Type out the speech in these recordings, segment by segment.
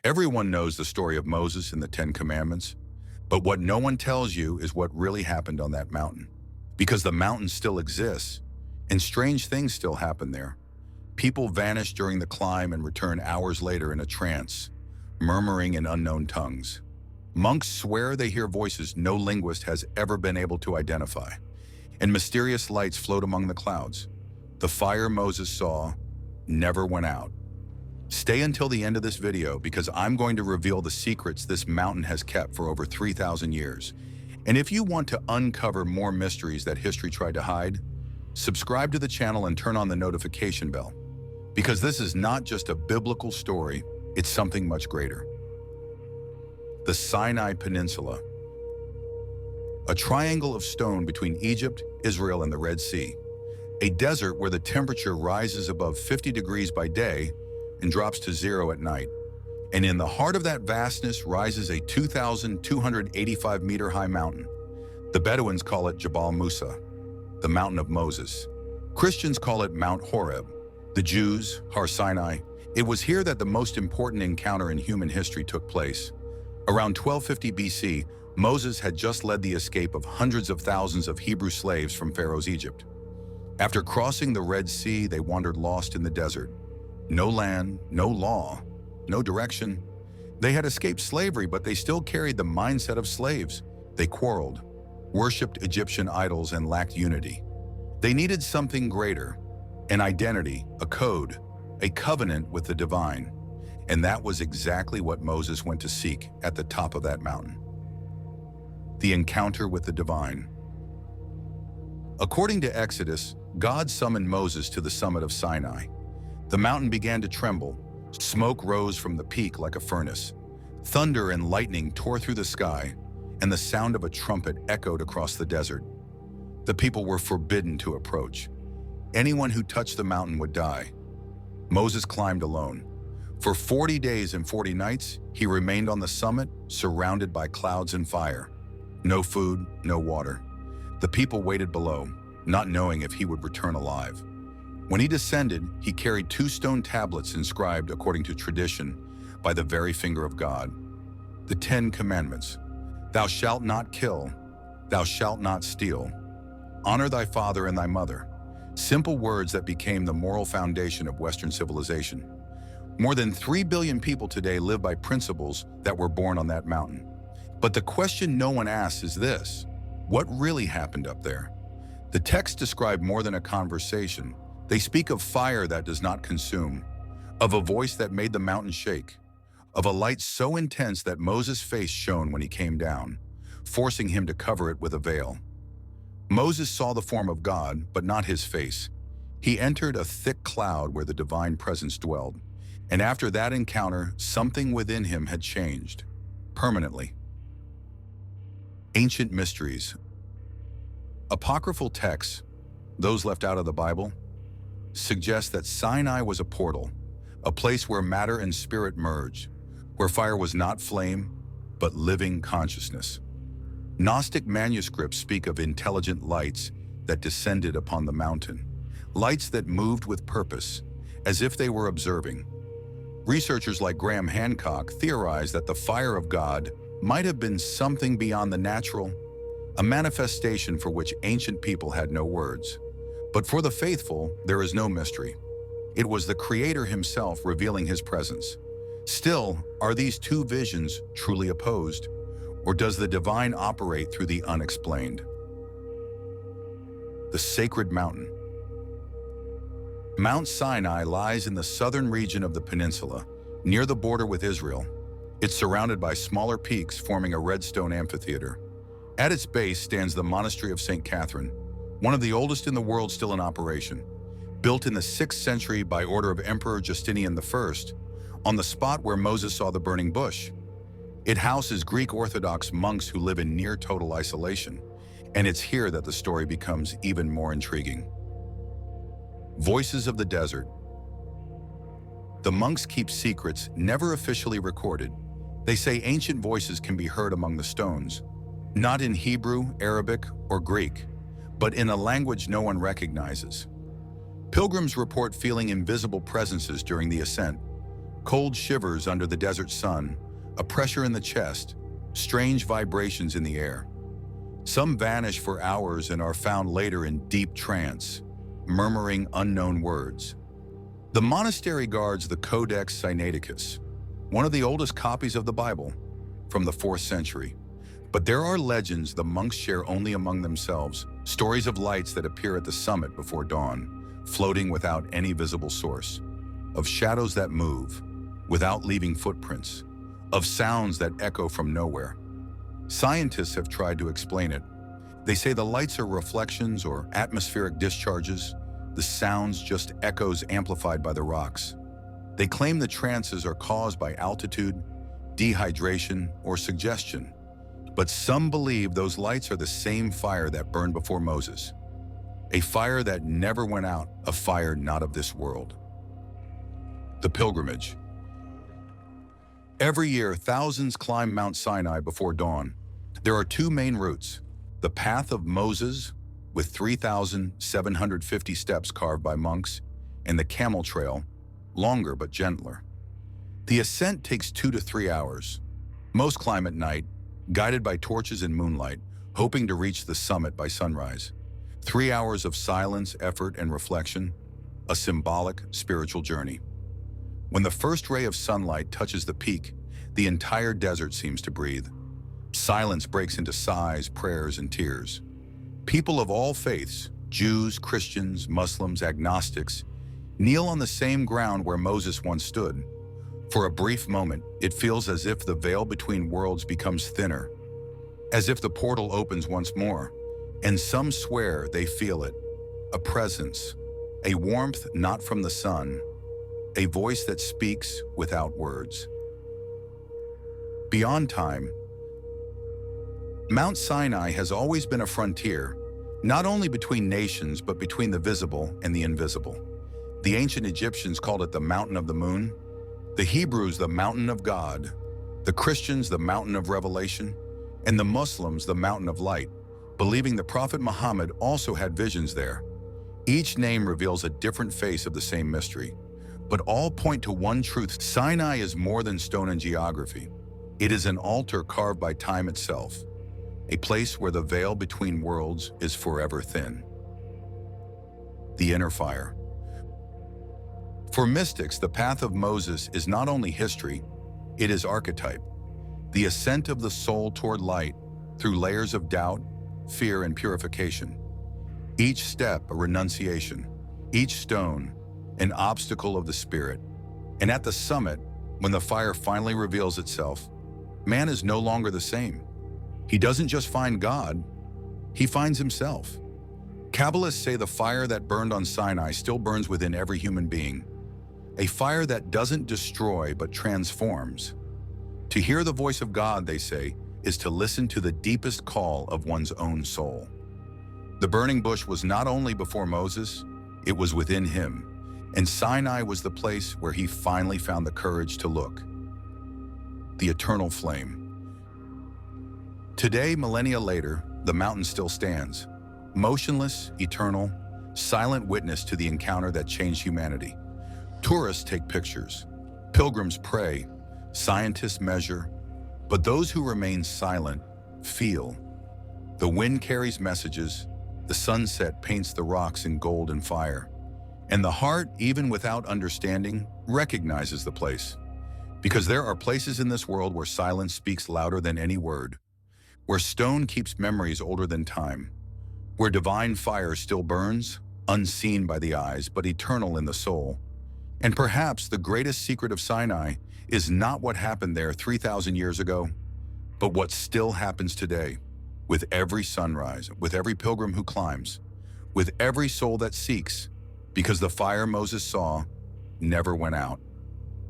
Everyone knows the story of Moses and the Ten Commandments, but what no one tells you is what really happened on that mountain. Because the mountain still exists, and strange things still happen there. People vanish during the climb and return hours later in a trance, murmuring in unknown tongues. Monks swear they hear voices no linguist has ever been able to identify, and mysterious lights float among the clouds. The fire Moses saw never went out. Stay until the end of this video because I'm going to reveal the secrets this mountain has kept for over 3,000 years. And if you want to uncover more mysteries that history tried to hide, subscribe to the channel and turn on the notification bell. Because this is not just a biblical story, it's something much greater. The Sinai Peninsula. A triangle of stone between Egypt, Israel, and the Red Sea. A desert where the temperature rises above 50 degrees by day and drops to 0 at night. And in the heart of that vastness rises a 2,285-meter-high mountain. The Bedouins call it Jabal Musa, the Mountain of Moses. Christians call it Mount Horeb. The Jews, Har Sinai. It was here that the most important encounter in human history took place. Around 1250 BC, Moses had just led the escape of hundreds of thousands of Hebrew slaves from Pharaoh's Egypt. After crossing the Red Sea, they wandered lost in the desert. No land, no law, no direction. They had escaped slavery, but they still carried the mindset of slaves. They quarreled, worshipped Egyptian idols, and lacked unity. They needed something greater, an identity, a code, a covenant with the divine. And that was exactly what Moses went to seek at the top of that mountain. The encounter with the divine. According to Exodus, God summoned Moses to the summit of Sinai. The mountain began to tremble. Smoke rose from the peak like a furnace. Thunder and lightning tore through the sky, and the sound of a trumpet echoed across the desert. The people were forbidden to approach. Anyone who touched the mountain would die. Moses climbed alone. For 40 days and 40 nights, he remained on the summit, surrounded by clouds and fire. No food, no water. The people waited below, not knowing if he would return alive. When he descended, he carried 2 stone tablets inscribed, according to tradition, by the very finger of God. The 10 Commandments. Thou shalt not kill. Thou shalt not steal. Honor thy father and thy mother. Simple words that became the moral foundation of Western civilization. More than 3 billion people today live by principles that were born on that mountain. But the question no one asks is this: what really happened up there? The text describe more than a conversation. They speak of fire that does not consume, of a voice that made the mountain shake, of a light so intense that Moses' face shone when he came down, forcing him to cover it with a veil. Moses saw the form of God, but not his face. He entered a thick cloud where the divine presence dwelled, and after that encounter, something within him had changed, permanently. Ancient mysteries. Apocryphal texts, those left out of the Bible, suggest that Sinai was a portal, a place where matter and spirit merged, where fire was not flame, but living consciousness. Gnostic manuscripts speak of intelligent lights that descended upon the mountain, lights that moved with purpose, as if they were observing. Researchers like Graham Hancock theorize that the fire of God might have been something beyond the natural, a manifestation for which ancient people had no words. But for the faithful, there is no mystery. It was the Creator himself revealing his presence. Still, are these two visions truly opposed? Or does the divine operate through the unexplained? The sacred mountain. Mount Sinai lies in the southern region of the peninsula, near the border with Israel. It's surrounded by smaller peaks forming a red stone amphitheater. At its base stands the Monastery of St. Catherine, one of the oldest in the world still in operation. Built in the 6th century by order of Emperor Justinian I, on the spot where Moses saw the burning bush. It houses Greek Orthodox monks who live in near total isolation, and it's here that the story becomes even more intriguing. Voices of the desert. The monks keep secrets never officially recorded. They say ancient voices can be heard among the stones, not in Hebrew, Arabic, or Greek, but in a language no one recognizes. Pilgrims report feeling invisible presences during the ascent, Cold shivers under the desert sun, a pressure in the chest, strange vibrations in the air. Some vanish for hours and are found later in deep trance, murmuring unknown words. The monastery guards the Codex Sinaiticus, one of the oldest copies of the Bible, from the 4th century. But there are legends the monks share only among themselves, stories of lights that appear at the summit before dawn, floating without any visible source, of shadows that move, without leaving footprints, of sounds that echo from nowhere. Scientists have tried to explain it. They say the lights are reflections or atmospheric discharges, the sounds just echoes amplified by the rocks. They claim the trances are caused by altitude, dehydration, or suggestion. But some believe those lights are the same fire that burned before Moses. A fire that never went out, a fire not of this world. The pilgrimage. Every year, thousands climb Mount Sinai before dawn. There are 2 main routes: the path of Moses, with 3,750 steps carved by monks, and the camel trail, longer but gentler. The ascent takes 2 to 3 hours. Most climb at night, guided by torches and moonlight, hoping to reach the summit by sunrise. 3 hours of silence, effort, and reflection, a symbolic spiritual journey. When the first ray of sunlight touches the peak, the entire desert seems to breathe. Silence breaks into sighs, prayers, and tears. People of all faiths, Jews, Christians, Muslims, agnostics, kneel on the same ground where Moses once stood. For a brief moment, it feels as if the veil between worlds becomes thinner, as if the portal opens once more, and some swear they feel it, a presence, a warmth not from the sun, a voice that speaks without words. Beyond time, Mount Sinai has always been a frontier, not only between nations, but between the visible and the invisible. The ancient Egyptians called it the Mountain of the Moon, the Hebrews the Mountain of God, the Christians the Mountain of Revelation, and the Muslims the Mountain of Light, believing the Prophet Muhammad also had visions there. Each name reveals a different face of the same mystery, but all point to one truth: Sinai is more than stone and geography. It is an altar carved by time itself, a place where the veil between worlds is forever thin. The inner fire. For mystics, the path of Moses is not only history, it is archetype. The ascent of the soul toward light through layers of doubt, fear, and purification. Each step a renunciation, each stone an obstacle of the spirit. And at the summit, when the fire finally reveals itself, man is no longer the same. He doesn't just find God, he finds himself. Kabbalists say the fire that burned on Sinai still burns within every human being, a fire that doesn't destroy but transforms. To hear the voice of God, they say, is to listen to the deepest call of one's own soul. The burning bush was not only before Moses, it was within him, and Sinai was the place where he finally found the courage to look. The eternal flame. Today, millennia later, the mountain still stands, motionless, eternal, silent witness to the encounter that changed humanity. Tourists take pictures, pilgrims pray, scientists measure, but those who remain silent feel. The wind carries messages, the sunset paints the rocks in gold and fire, and the heart, even without understanding, recognizes the place. Because there are places in this world where silence speaks louder than any word, where stone keeps memories older than time, where divine fire still burns, unseen by the eyes, but eternal in the soul. And perhaps the greatest secret of Sinai is not what happened there 3,000 years ago, but what still happens today, with every sunrise, with every pilgrim who climbs, with every soul that seeks, because the fire Moses saw never went out.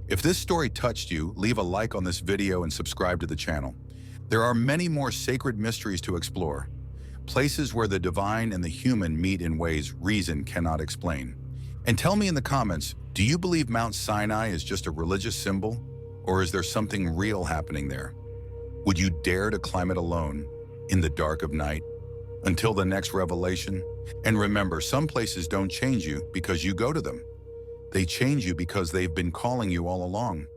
If this story touched you, leave a like on this video and subscribe to the channel. There are many more sacred mysteries to explore, places where the divine and the human meet in ways reason cannot explain. And tell me in the comments, do you believe Mount Sinai is just a religious symbol, or is there something real happening there? Would you dare to climb it alone, in the dark of night, until the next revelation? And remember, some places don't change you because you go to them. They change you because they've been calling you all along.